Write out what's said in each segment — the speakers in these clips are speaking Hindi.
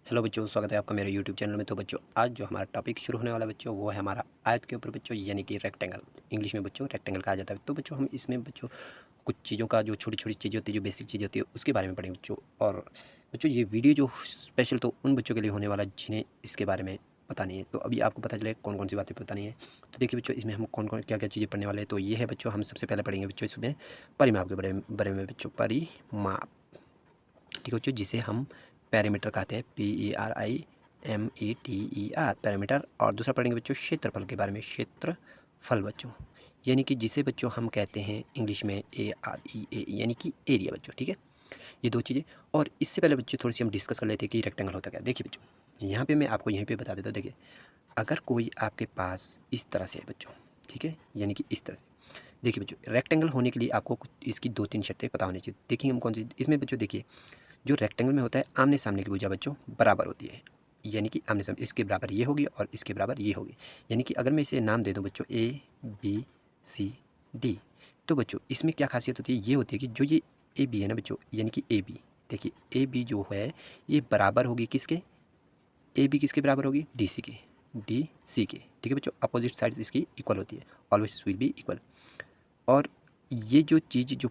हेलो बच्चों, स्वागत है आपका मेरे यूट्यूब चैनल में। तो बच्चों, आज जो हमारा टॉपिक शुरू होने वाला है बच्चों, वो है हमारा आयत के ऊपर बच्चों, यानी कि रेक्टेंगल। इंग्लिश में बच्चों रेक्टेंगल कहा जाता है। तो बच्चों, हम इसमें बच्चों कुछ चीज़ों का, जो छोटी छोटी चीज़ें होती है, जो बेसिक चीज़ें होती है, उसके बारे में पढ़ेंगे बच्चों। और बच्चों, ये वीडियो जो स्पेशल तो उन बच्चों के लिए होने वाला जिन्हें इसके बारे में पता नहीं है। तो अभी आपको पता चले कौन कौन सी बातें पता नहीं है। तो देखिए बच्चों, इसमें हम कौन कौन क्या क्या चीज़ें पढ़ने वाले हैं। तो ये है बच्चों, हम सबसे पहले पढ़ेंगे बच्चों इसमें परिमाप के बारे में बच्चों। परिमाप, ठीक है बच्चों, जिसे हम पैरामीटर कहते हैं, PERIMETER, पैरामीटर। और दूसरा पढ़ेंगे बच्चों क्षेत्रफल के बारे में, क्षेत्रफल बच्चों, यानी कि जिसे बच्चों हम कहते हैं इंग्लिश में AREA, यानी कि एरिया बच्चों। ठीक है, ये दो चीज़ें। और इससे पहले बच्चों थोड़ी सी हम डिस्कस कर लेते हैं कि रेक्टेंगल होता क्या है। देखिए बच्चों, यहाँ पे मैं आपको यहीं पे बता देता हूँ। देखिए, अगर कोई आपके पास इस तरह से है बच्चों, ठीक है, यानी कि इस तरह से। देखिए बच्चों, रेक्टेंगल होने के लिए आपको इसकी दो तीन शर्तें पता होनी चाहिए। देखिए हम कौन सी इसमें बच्चों, देखिए जो रेक्टेंगल में होता है, आमने सामने की भुजा बच्चों बराबर होती है, यानी कि आमने सामने, इसके बराबर ये होगी और इसके बराबर ये होगी। यानी कि अगर मैं इसे नाम दे दूं बच्चों ABCD, तो बच्चों इसमें क्या खासियत होती है, ये होती है कि जो ये AB है ना बच्चों, यानी कि AB, देखिए AB जो है ये बराबर होगी किसके, AB किसके बराबर होगी, DC के, DC के। ठीक है बच्चों, अपोजिट साइड इसकी इक्वल होती है, ऑलवेज विल बी इक्वल। और ये जो चीज़, जो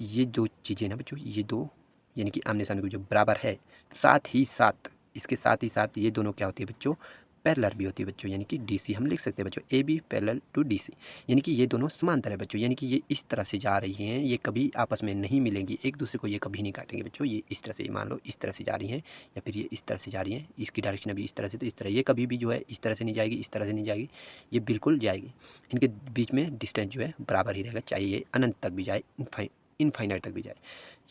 ये दो चीज़ें ना बच्चों, ये दो यानी कि आमने सामने को जो बराबर है, साथ ही साथ इसके साथ ही साथ ये दोनों क्या होती है बच्चों, पैरेलल भी होती है बच्चों। यानी कि DC हम लिख सकते हैं बच्चों, AB पैरेलल टू DC, यानी कि ये दोनों समांतर है बच्चों। यानी कि ये इस तरह से जा रही हैं, ये कभी आपस में नहीं मिलेंगी, एक दूसरे को ये कभी नहीं काटेंगे बच्चों। ये इस तरह से, मान लो इस तरह से जा रही हैं, या फिर ये इस तरह से जा रही हैं, इसकी डायरेक्शन अभी इस तरह से, तो इस तरह ये कभी भी जो है इस तरह से नहीं जाएगी, इस तरह से नहीं जाएगी, ये बिल्कुल जाएगी। इनके बीच में डिस्टेंस जो है बराबर ही रहेगा, चाहे ये अनंत तक भी जाए, इनफाइनाइट तक भी जाए।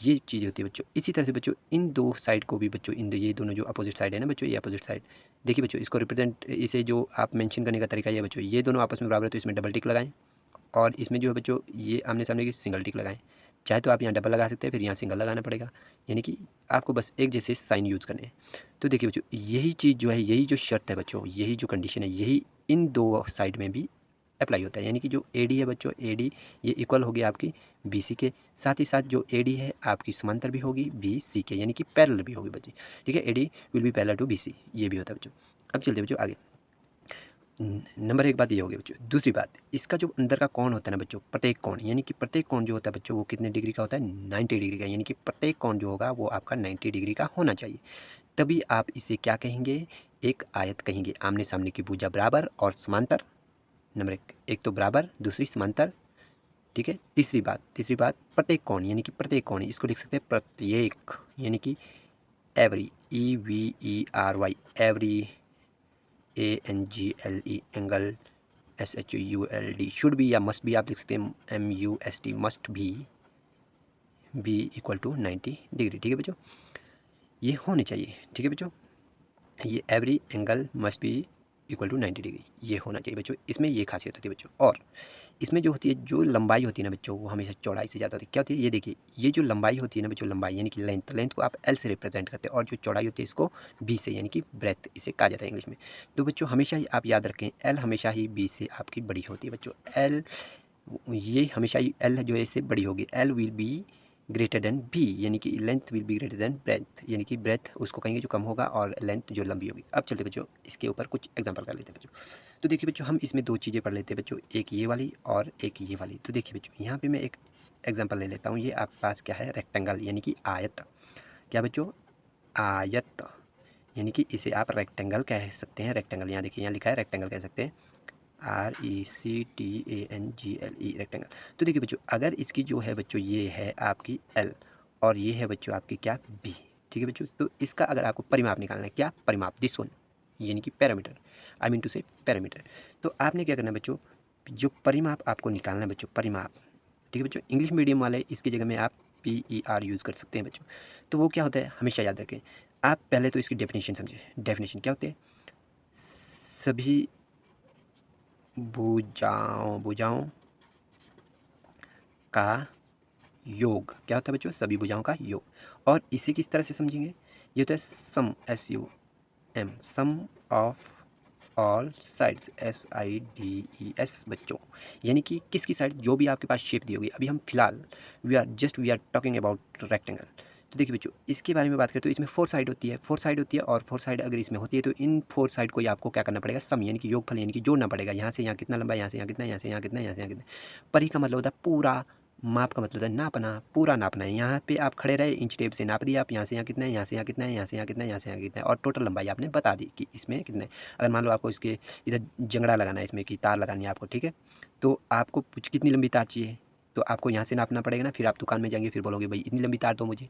ये चीज़ होती है बच्चों। इसी तरह से बच्चों इन दो साइड को भी बच्चों, ये दोनों जो अपोजिट साइड है ना बच्चों, ये अपोजिट साइड, देखिए बच्चों इसको रिप्रेजेंट, इसे जो आप मेंशन करने का तरीका ये बच्चों, ये दोनों आपस में बराबर है तो इसमें डबल टिक लगाएं, और इसमें जो है बच्चों ये आमने सामने की सिंगल टिक लगाएं। चाहे तो आप यहाँ डबल लगा सकते हैं, फिर यहाँ सिंगल लगाना पड़ेगा, यानी कि आपको बस एक जैसे साइन यूज़ करने हैं। तो देखिए बच्चों, यही चीज़ जो है, यही जो शर्त है बच्चों, यही जो कंडीशन है, यही इन दो साइड में भी अप्लाई होता है। यानी कि जो AD है बच्चों, AD ये इक्वल होगी आपकी BC के, साथ ही साथ जो AD है आपकी समांतर भी होगी BC के, यानी कि पैरेलल भी होगी बच्ची। ठीक है, AD will be parallel to BC, ये भी होता है बच्चों। अब चलते बच्चों आगे। नंबर एक बात ये होगी बच्चों। दूसरी बात, इसका जो अंदर का कोण होता है ना बच्चों, प्रत्येक कोण, यानी कि प्रत्येक कोण जो होता है बच्चों, वो कितने डिग्री का होता है, 90 डिग्री का। यानी कि प्रत्येक कोण जो होगा वो आपका 90 डिग्री का होना चाहिए, तभी आप इसे क्या कहेंगे, एक आयत कहेंगे। आमने सामने की भुजा बराबर और समांतर, नंबर एक तो बराबर, दूसरी समांतर। ठीक है, तीसरी बात प्रत्येक कोण, यानी कि प्रत्येक कोण, इसको लिख सकते हैं प्रत्येक, यानी कि every, EVERY, every, ANGLE, angle, SHULD, should भी या मस्ट भी आप लिख सकते हैं, MUST, मस्ट भी इक्वल टू 90 डिग्री। ठीक है बच्चों, ये होने चाहिए। ठीक है बच्चों, ये every angle must be equal to 90 degree, ये होना चाहिए बच्चों। इसमें ये खासियत होती है बच्चों। और इसमें जो होती है, जो लंबाई होती है ना बच्चों, वो हमेशा चौड़ाई से ज़्यादा होती है। क्या होती है, ये देखिए, ये जो लंबाई होती है ना बच्चों, लंबाई यानी कि लेंथ को आप L से रिप्रेजेंट करते हैं, और जो चौड़ाई होती है इसको B से, यानी कि ब्रेथ इसे कहा जाता है इंग्लिश में। तो बच्चों हमेशा ही आप याद रखें, L हमेशा ही B से आपकी बड़ी होती है बच्चों। L, ये हमेशा ही L जो है इससे बड़ी होगी, L will be greater than B, यानी कि length will be greater than breadth, यानी कि ब्रेथ उसको कहेंगे जो कम होगा, और लेंथ जो लंबी होगी। अब चलते बच्चों इसके ऊपर कुछ एग्जांपल कर लेते हैं बच्चों। तो देखिए बच्चों, हम इसमें दो चीज़ें पढ़ लेते हैं बच्चों, एक ये वाली और एक ये वाली। तो देखिए बच्चों, यहाँ पे मैं एक एग्जांपल ले लेता हूँ। ये आपके पास क्या है, रेक्टेंगल, यानी कि आयत। क्या बच्चों, आयत, यानी कि इसे आप रेक्टेंगल कह सकते हैं। रेक्टेंगल, यहाँ देखिए, यहाँ लिखा है रेक्टेंगल कह सकते हैं, RECTANGLE, रेक्टेंगल। तो देखिए बच्चों, अगर इसकी जो है बच्चों, ये है आपकी L, और ये है बच्चों आपकी क्या, B। ठीक है बच्चों, तो इसका अगर आपको परिमाप निकालना है, क्या परिमाप, दिस वन, यानी कि पैरामीटर, आई मीन टू से पैरामीटर। तो आपने क्या करना है बच्चों, जो परिमाप आपको निकालना है बच्चों, परिमाप। ठीक है बच्चों, इंग्लिश मीडियम वाले इसकी जगह में आप PER यूज़ कर सकते हैं बच्चों। तो वो क्या होता है, हमेशा याद रखें। आप पहले तो इसकी डेफिनेशन समझे। डेफिनेशन क्या होती है, सभी भुजाओं का योग। क्या होता है बच्चों, सभी भुजाओं का योग। और इसे किस तरह से समझेंगे, ये होता है sum, SUM, sum of all sides, SIDES बच्चों। यानी कि किसकी साइड, जो भी आपके पास शेप दी होगी। अभी हम फिलहाल we are talking about rectangle. तो देखिए बच्चों, इसके बारे में बात करें तो इसमें 4 साइड होती है, 4 साइड होती है, और 4 साइड अगर इसमें होती है तो इन 4 साइड को ही आपको क्या करना पड़ेगा, सम यानी कि योगफल यानी कि जोड़ना पड़ेगा। यहाँ से यहाँ कितना लंबा है, यहाँ से यहाँ कितना, यहाँ से यहाँ कितना, यहाँ से यहाँ कितना। परी का मतलब होता है पूरा, माप का मतलब होता है नापना, पूरा नापना है। यहाँ पे आप खड़े रहे, इंच टेप से नाप दिया आप, यहाँ से यहाँ कितना है, यहाँ से यहाँ कितना है, यहाँ से यहाँ कितना है, यहाँ से यहाँ कितना है, और टोटल लंबाई आपने बता दी कि इसमें कितना है। अगर मान लो आपको इसके इधर जंगड़ा लगाना है, इसमें की तार लगानी है आपको, ठीक है, तो आपको कितनी लंबी तार चाहिए, तो आपको यहाँ से नापना पड़ेगा ना। फिर आप दुकान में जाएंगे, फिर बोलोगे भाई इतनी लंबी तार दो मुझे,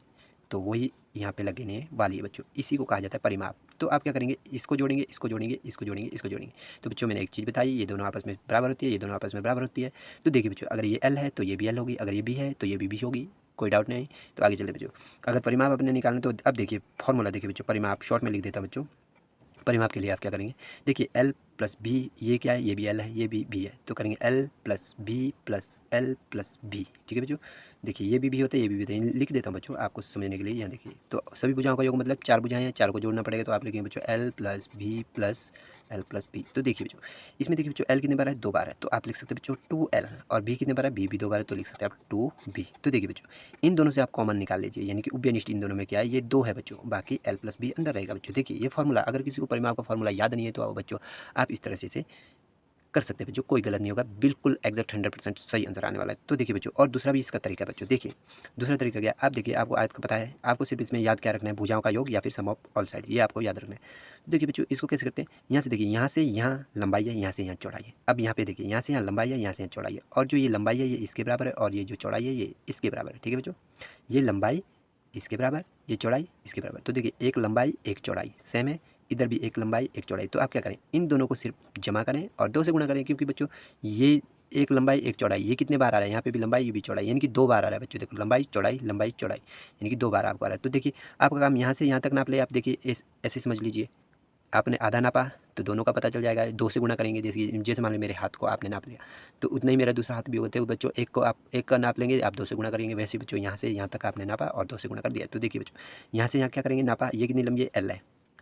तो वही यहाँ पे लगने वाली है बच्चों। इसी को कहा जाता है परिमाप। तो आप क्या करेंगे, इसको जोड़ेंगे, इसको जोड़ेंगे, इसको जोड़ेंगे, इसको जोड़ेंगे। तो बच्चों मैंने एक चीज़ बताई, ये दोनों आपस में बराबर होती है, ये दोनों आपस में बराबर होती है। तो देखिए बच्चों, अगर ये एल है तो ये भी एल होगी, अगर ये बी है तो ये भी होगी, कोई डाउट नहीं। तो आगे चलते बच्चों, अगर परिमाप अपने निकालना तो अब देखिए फॉर्मूला देखिए बच्चों, परिमाप शॉर्ट में लिख देता बच्चों। परिमाप के लिए आप क्या करेंगे, देखिए एल प्लस बी, ये क्या है, ये भी एल है, ये भी बी है, तो करेंगे L plus B plus L plus B, ठीक है बच्चों। देखिए ये भी होता है, ये भी होता है, लिख देता हूँ बच्चों आपको समझने के लिए। यहाँ देखिए, तो सभी भुजाओं का योग मतलब 4 भुजाएं हैं, 4 को जोड़ना पड़ेगा, तो आप लिखेंगे बच्चों L plus B plus L plus B. तो देखिए बच्चों, इसमें देखिए बच्चों एल कितने बार है, 2 बार है, तो आप लिख सकते हैं बच्चों 2L, और बी कितने बार है, बी भी 2 बार है, तो लिख सकते हैं आप 2B। तो देखिए बच्चों, इन दोनों से आप कॉमन निकाल लीजिए, यानी कि उभयनिष्ठ इन दोनों में क्या है, ये 2 है बच्चों, बाकी एल प्लस बी अंदर रहेगा बच्चों। देखिए ये फॉर्मूला, अगर किसी को परिमाप का फॉर्मूला याद नहीं है तो बच्चों आप इस तरह से कर सकते हैं बच्चों, कोई गलत नहीं होगा, बिल्कुल एग्जैक्ट 100% सही आंसर आने वाला है। तो देखिए बच्चों, और दूसरा भी इसका तरीका है बच्चों। देखिए दूसरा तरीका क्या, आप देखिए, आपको आयत का पता है, आपको सिर्फ इसमें याद क्या रखना है, भुजाओं का योग या फिर सम ऑफ ऑल साइड, ये आपको याद रखना है। तो देखिए बच्चों, इसको कैसे करते हैं, यहाँ से देखिए, यहाँ से यहाँ लंबाई है, यहाँ से यहाँ चौड़ाई है। अब यहाँ पे देखिए, यहाँ से यहाँ लंबाई है, यहाँ से यहाँ चौड़ाई है, और जो ये लंबाई है ये इसके बराबर है, और ये जो चौड़ाई है ये इसके बराबर है, ठीक है बच्चों। ये लंबाई इसके बराबर, ये चौड़ाई इसके बराबर। तो देखिए एक लंबाई एक चौड़ाई सेम है, इधर भी एक लंबाई एक चौड़ाई। तो आप क्या करें, इन दोनों को सिर्फ जमा करें और 2 से गुणा करें, क्योंकि बच्चों ये एक लंबाई एक चौड़ाई, ये कितने बार आ रहा है, यहाँ पे भी लंबाई ये भी चौड़ाई, यानी कि 2 बार आ रहा है बच्चों। देखो लंबाई चौड़ाई लंबाई चौड़ाई, यानी कि 2 बार आपको आ रहा है। तो देखिए आपका काम यहाँ से यहाँ तक नाप ले आप। देखिए ऐसे समझ लीजिए, आपने आधा नापा तो दोनों का पता चल जाएगा, 2 से गुणा करेंगे। जैसे मान लो मेरे हाथ को आपने नाप लिया, तो उतना ही मेरा दूसरा हाथ भी होता है बच्चों। एक को आप एक का नाप लेंगे, आप 2 से गुणा करेंगे। वैसे बच्चों यहाँ से यहाँ तक आपने नापा और 2 से गुणा कर दिया। तो देखिए बच्चों, यहाँ से यहाँ क्या करेंगे, नापा, ये कितनी लंबी है, एल है,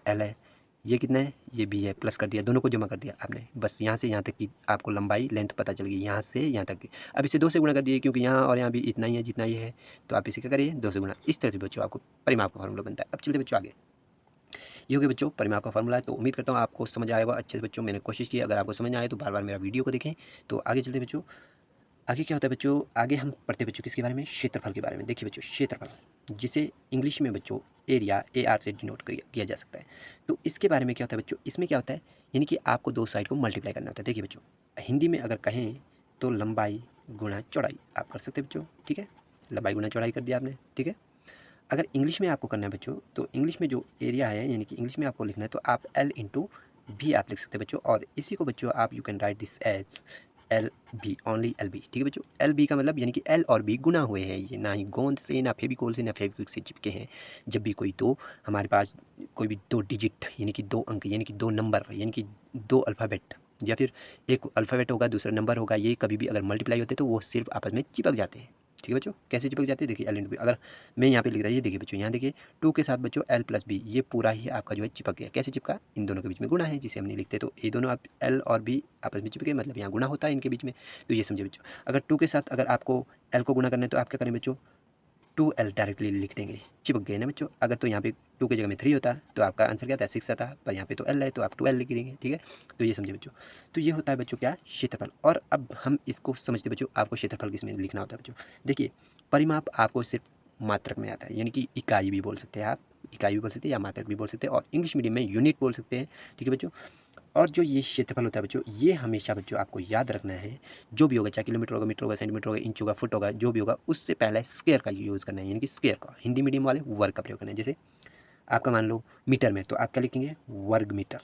एल है, ये कितना है, ये बी है, प्लस कर दिया, दोनों को जमा कर दिया आपने। बस यहाँ से यहाँ तक की आपको लंबाई लेंथ पता चल गई, यहाँ से यहाँ तक की। अब इसे 2 से गुणा कर दिए, क्योंकि यहाँ और यहाँ भी इतना ही है जितना ये है, तो आप इसे क्या करिए 2 से गुणा। इस तरह से बच्चों आपको परिमाप का फॉर्मूला बनता है। अब चलते बच्चों आगे, ये हो गया बच्चों परिमाप का फॉर्मूला है। तो उम्मीद करता हूँ आपको समझ आएगा अच्छे से बच्चों, मैंने कोशिश की। अगर आपको समझ ना आए तो बार बार मेरा वीडियो को देखें। तो आगे चलते बच्चों, आगे क्या होता है बच्चों, आगे हम पढ़ते बच्चों किसके बारे में, क्षेत्रफल के बारे में। देखिए बच्चों, क्षेत्रफल जिसे इंग्लिश में बच्चों एरिया AR से डिनोट किया जा सकता है। तो इसके बारे में क्या होता है बच्चों, इसमें क्या होता है, यानी कि आपको 2 साइड को मल्टीप्लाई करना होता है। देखिए बच्चों, हिंदी में अगर कहें तो लंबाई गुणा चौड़ाई आप कर सकते हैं बच्चों, ठीक है, लंबाई गुणा चौड़ाई कर दिया आपने, ठीक है। अगर इंग्लिश में आपको करना है बच्चों, तो इंग्लिश में जो एरिया है, यानी कि इंग्लिश में आपको लिखना है, तो आप L इंटू भी आप लिख सकते हैं बच्चों। और इसी को बच्चों आप you can write this as LB, only LB, ठीक है बच्चों। LB का मतलब यानी कि L और B गुना हुए हैं, ये ना ही गोंद से, ना फेविकोल से, ना फेविक्विक से चिपके हैं। जब भी कोई दो हमारे पास कोई भी 2 डिजिट यानी कि 2 अंक यानी कि 2 नंबर यानी कि 2 अल्फ़ाबेट, या फिर एक अल्फ़ाबेट होगा दूसरा नंबर होगा, ये कभी भी अगर मल्टीप्लाई होते हैं तो वो सिर्फ आपस में चिपक जाते हैं, ठीक है बच्चों। कैसे चिपक जाते हैं, देखिए L इंटू बी। अगर मैं यहाँ पे लिख रहा है, ये देखिए बच्चों, यहाँ देखिए 2 के साथ बच्चों L प्लस बी, ये पूरा ही आपका जो है चिपक गया। कैसे चिपका, इन दोनों के बीच में गुणा है जिसे हम नहीं लिखते, तो ये दोनों आप L और B आपस में चिपके, मतलब यहाँ गुणा होता है इनके बीच में। तो ये समझे बच्चों। अगर 2 के साथ अगर आपको L को गुणा करना है तो आप क्या करें बच्चों, 2L डायरेक्टली लिख देंगे, चिपक गए ना बच्चों। अगर तो यहाँ पे 2 की जगह में 3 होता तो आपका आंसर क्या था, 6 आता, पर यहाँ पे तो L है तो आप 2L लिख देंगे, ठीक है। तो ये समझे बच्चों। तो ये होता है बच्चों क्या, क्षेत्रफल। और अब हम इसको समझते बच्चों, आपको क्षेत्रफल किसमें लिखना होता है बच्चों। देखिए परिमाप आपको सिर्फ मात्रक में आता है, यानी कि इकाई भी बोल सकते हैं आप, इकाई भी बोल सकते हैं या मात्रक भी बोल सकते हैं, और इंग्लिश मीडियम में यूनिट बोल सकते हैं, ठीक है बच्चों। और जो ये क्षेत्रफल होता है बच्चों, ये हमेशा बच्चों आपको याद रखना है, जो भी होगा, चाहे किलोमीटर होगा, मीटर होगा, सेंटीमीटर होगा, इंच होगा, फुट होगा, जो भी होगा, उससे पहले स्क्वायर का यूज़ करना है, यानी कि स्क्वायर का, हिंदी मीडियम वाले वर्ग का प्रयोग करना है। जैसे आपका मान लो मीटर में, तो आप क्या लिखेंगे, वर्ग मीटर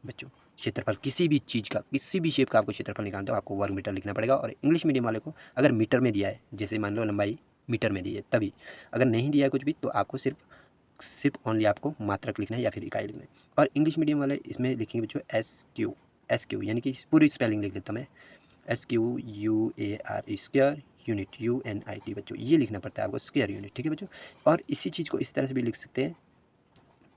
बच्चों। क्षेत्रफल किसी भी चीज़ का, किसी भी शेप का आपको क्षेत्रफल निकालना तो आपको वर्ग मीटर लिखना पड़ेगा। और इंग्लिश मीडियम वाले को अगर मीटर में दिया है, जैसे मान लो लंबाई मीटर में दी है तभी, अगर नहीं दिया है कुछ भी तो आपको सिर्फ ओनली आपको मात्रक लिखना है या फिर इकाई लिखना है। और इंग्लिश मीडियम वाले इसमें लिखेंगे बच्चों SQ, यानी कि पूरी स्पेलिंग लिख देता मैं, SQUAR, स्क्वायर यूनिट, UNIT बच्चों, ये लिखना पड़ता है आपको, स्क्वायर यूनिट, ठीक है बच्चों। और इसी चीज़ को इस तरह से भी लिख सकते हैं,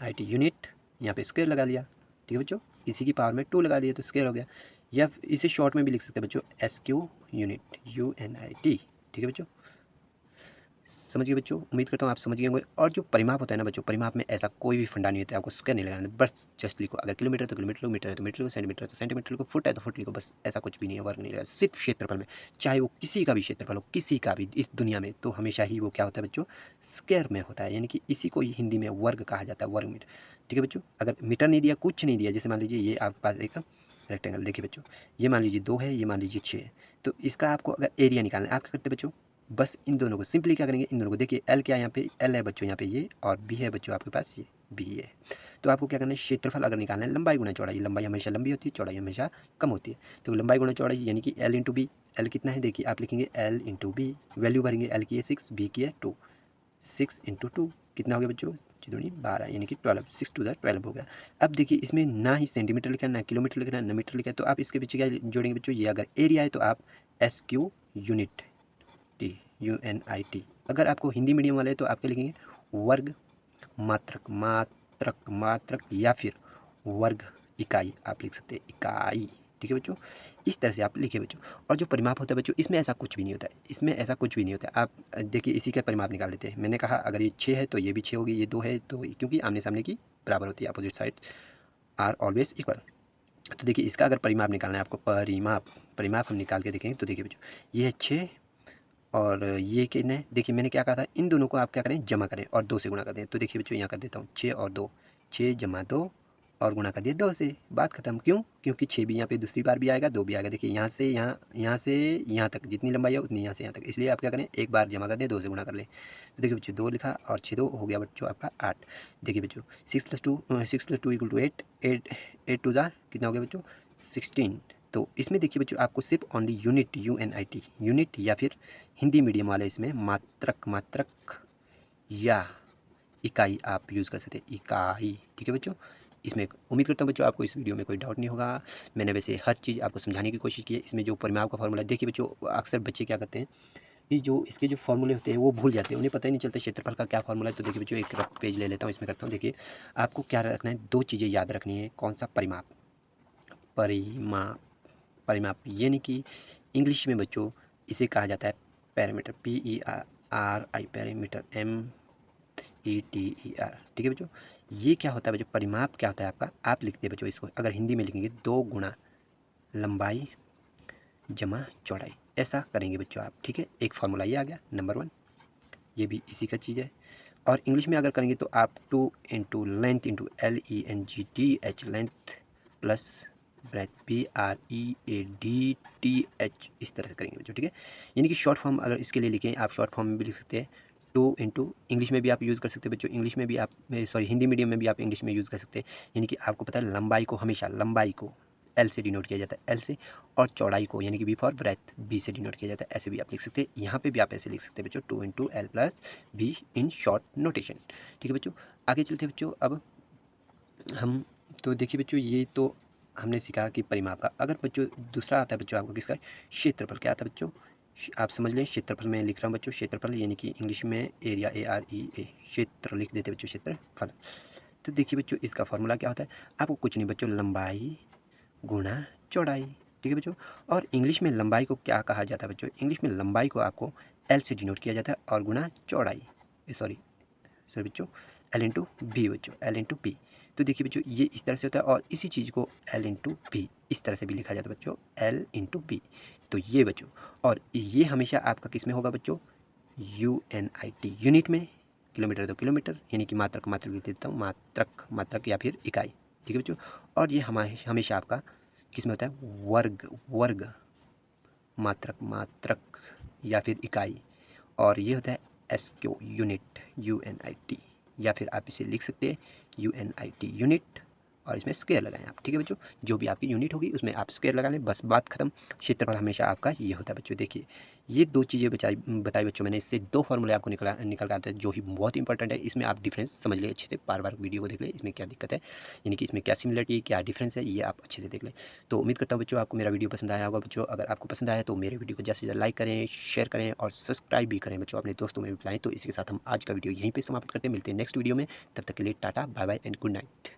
IT यूनिट, यहाँ पे स्क्वायर लगा लिया, ठीक है बच्चों, इसी की पावर में 2 लगा दिया तो स्क्वायर हो गया। या इसे शॉर्ट में भी लिख सकते हैं बच्चों, SQ यूनिट, UNIT, ठीक है बच्चों, समझ गए बच्चों, उम्मीद करता हूँ आप समझ गए होंगे। और जो परिमाप होता है ना बच्चों, परिमाप में ऐसा कोई भी फंडा नहीं होता है, आपको स्क्वायर नहीं लगाना, बस जस्ट लिखो। अगर किलोमीटर तो किलोमीटर लिखो, मीटर है तो मीटर लिखो, सेंटीमीटर है तो सेंटीमीटर लिखो, फुट है तो फुट लिखो, बस ऐसा कुछ भी नहीं है, वर्ग नहीं लगाना। सिर्फ क्षेत्रफल में, चाहे वो किसी का भी क्षेत्रफल हो, किसी का भी इस दुनिया में, तो हमेशा ही वो क्या होता है बच्चों, स्क्वायर में होता है, यानी कि इसी को ही हिंदी में वर्ग कहा जाता है, वर्ग मीटर। ठीक है बच्चों, अगर मीटर नहीं दिया, कुछ नहीं दिया, जैसे मान लीजिए ये आपके पास एक रेक्टेंगल, देखिए बच्चों, ये मान लीजिए 2 है, ये मान लीजिए 6 है, तो इसका आपको अगर एरिया निकालना है, आप क्या करते हैं बच्चों, बस इन दोनों को सिंपली क्या करेंगे, इन दोनों को देखिए, एल क्या है यहाँ पे, एल है बच्चों यहाँ पे ये, और बी है बच्चों आपके पास ये, बी है। तो आपको क्या करना है, क्षेत्रफल अगर निकालना है, लंबाई गुना चौड़ाई, लंबाई हमेशा लंबी होती है, चौड़ाई हमेशा कम होती है, तो लंबाई गुना चौड़ाई यानी कि एल इंटू बी। एल कितना है देखिए, आप लिखेंगे एल इंटू बी, वैल्यू भरेंगे, एल की है 6, बी की है 2, 6 इंटू 2 कितना हो गया बच्चों, 12 यानी कि 12, 6 टू द 12 हो गया। अब देखिए इसमें ना ही सेंटीमीटर लिखा है, ना किलोमीटर लिखा है, ना मीटर लिखा है, तो आप इसके पीछे क्या जोड़ेंगे बच्चों, ये अगर एरिया है तो आप S Q unit T, UNIT। अगर आपको हिंदी मीडियम वाले तो आप क्या लिखेंगे, वर्ग मात्रक, मात्रक मात्रक, या फिर वर्ग इकाई आप लिख सकते हैं, इकाई। ठीक है बच्चों, इस तरह से आप लिखे बच्चों। और जो परिमाप होता है बच्चों, इसमें ऐसा कुछ भी नहीं होता है, इसमें ऐसा कुछ भी नहीं होता है। आप देखिए इसी का परिमाप निकाल लेते हैं। मैंने कहा अगर ये 6 है तो ये भी 6 होगी, ये 2 है तो, क्योंकि आमने सामने की बराबर होती है, opposite side are always equal. तो देखिए इसका अगर परिमाप निकालना है आपको, परिमाप हम निकाल के देखेंगे, तो देखिए बच्चों ये है 6 और ये कितने, देखिए मैंने क्या कहा था, इन दोनों को आप क्या करें, जमा करें और 2 से गुणा कर दें। तो देखिए बच्चों यहाँ कर देता हूँ, 6 और 2, 6 जमा 2 और गुणा कर दिए 2 से, बात खत्म। क्यों, क्योंकि 6 भी यहाँ पे दूसरी बार भी आएगा, 2 भी आएगा। देखिए यहाँ से यहाँ, यहाँ से यहाँ तक जितनी लंबाई है उतनी यहाँ से यहाँ तक, इसलिए आप क्या करें, एक बार जमा कर दें, 2 से गुणा कर लें। तो देखिए बच्चों 2 लिखा और 6 2 हो गया बच्चों आपका 8। देखिए बच्चों 6 + 2 इक्वल टू 8, 8 टू ज़ा कितना हो गया बच्चों, 16। तो इसमें देखिए बच्चों आपको सिर्फ ओनली यूनिट, UNIT यूनिट, या फिर हिंदी मीडियम वाले इसमें मात्रक या इकाई आप यूज़ कर सकते हैं, इकाई। ठीक है बच्चों, इसमें उम्मीद करता हूँ बच्चों आपको इस वीडियो में कोई डाउट नहीं होगा। मैंने वैसे हर चीज़ आपको समझाने की कोशिश की है। इसमें जो परिमाप का फॉर्मूला, देखिए बच्चों अक्सर बच्चे क्या करते हैं कि जो इसके जो फॉर्मूले होते हैं वो भूल जाते हैं, उन्हें पता ही नहीं चलता क्षेत्रफल का क्या फॉर्मूला है। तो देखिए बच्चों एक रफ पेज ले लेता हूँ, इसमें करता हूँ। देखिए आपको क्या रखना है, 2 चीज़ें याद रखनी है। कौन सा, परिमाप, परिमाप, परिमाप यानी कि इंग्लिश में बच्चों इसे कहा जाता है पैरामीटर, PERI पैरामीटर, METER। ठीक है बच्चों, ये क्या होता है बच्चों, परिमाप क्या होता है आपका, आप लिखते हैं बच्चों इसको, अगर हिंदी में लिखेंगे 2 गुना लंबाई जमा चौड़ाई, ऐसा करेंगे बच्चों आप। ठीक है, एक फार्मूला ये आ गया नंबर 1, ये भी इसी का चीज़ है। और इंग्लिश में अगर करेंगे तो आप 2 into length into LENGTH, length plus breadth, BREADTH, इस तरह से करेंगे बच्चों। ठीक है, यानी कि शॉर्ट फॉर्म अगर इसके लिए लिखें, आप शॉर्ट फॉर्म में भी लिख सकते हैं 2 इंटू, इंग्लिश में भी आप यूज़ कर सकते हैं बच्चों, इंग्लिश में भी आप, सॉरी हिंदी मीडियम में भी आप इंग्लिश में यूज़ कर सकते हैं। यानी कि आपको पता है लंबाई को हमेशा, लंबाई को एल से डिनोट किया जाता है, एल से, और चौड़ाई को यानी कि बी फॉर ब्रेथ, बी से डिनोट किया जाता है। ऐसे भी आप लिख सकते हैं, यहाँ पे भी आप ऐसे लिख सकते हैं बच्चों, 2 into L plus be in short notation. ठीक है बच्चों, आगे चलते हैं बच्चों। अब हम, तो देखिए बच्चों ये तो हमने सीखा कि परिमाप का। अगर बच्चों दूसरा आता है बच्चों आपको किसका, क्षेत्रफल। क्या आता है बच्चों, आप समझ लें, क्षेत्रफल में लिख रहा हूँ बच्चों, क्षेत्रफल यानी कि इंग्लिश में एरिया, AREA, क्षेत्र लिख देते बच्चों, क्षेत्रफल। तो देखिए बच्चों इसका फॉर्मूला क्या होता है, आपको कुछ नहीं बच्चों, लंबाई गुणा चौड़ाई। ठीक है बच्चों, और इंग्लिश में लंबाई को क्या कहा जाता है बच्चों, इंग्लिश में लंबाई को आपको एल से डिनोट किया जाता है, और गुणा चौड़ाई, सॉरी बच्चों एल इंटू बी बच्चों, एल इंटू बी। तो देखिए बच्चों ये इस तरह से होता है, और इसी चीज़ को एल इंटू बी इस तरह से भी लिखा जाता है बच्चों, एल इंटू बी। तो ये बच्चों, और ये हमेशा आपका किस में होगा बच्चों, UNIT, यूनिट में, किलोमीटर तो किलोमीटर, यानी कि मात्रक, मात्रक लिख देता हूँ, मात्रक, मात्रक या फिर इकाई। ठीक है बच्चों, और ये हमेशा आपका किस में होता है, वर्ग, वर्ग, मात्रक, मात्रक या फिर इकाई, और ये होता है SQ, यूनिट, UNIT, या फिर आप इसे लिख सकते हैं UNIT यूनिट, और इसमें स्क्वायर लगाएं आप। ठीक है बच्चों, जो भी आपकी यूनिट होगी उसमें आप स्क्वायर लगा लें, बस बात खत्म। क्षेत्रफल हमेशा आपका ये होता है बच्चों। देखिए ये 2 चीज़ें बताई बच्चों मैंने, इससे 2 फॉर्मूले आपको निकल कर आते हैं, जो ही बहुत इंपॉर्टेंट है। इसमें आप डिफरेंस समझ लें अच्छे से, बार बार वीडियो को देख लें, इसमें क्या दिक्कत है, यानी कि इसमें क्या सिमिलरिटी है, क्या डिफरेंस है, ये आप अच्छे से देख लें। तो उम्मीद करता हूँ बच्चों आपको मेरा वीडियो पसंद आया होगा बच्चों। अगर आपको पसंद आया तो मेरे वीडियो को ज़्यादा से ज़्यादा लाइक करें, शेयर करें और सब्सक्राइब भी करें बच्चों, अपने दोस्तों में भी बुलाएं। तो इसी के साथ हम आज का वीडियो यहीं पर समाप्त करते हैं, मिलते हैं नेक्स्ट वीडियो में। तब तक के लिए ta-ta, bye bye and good night.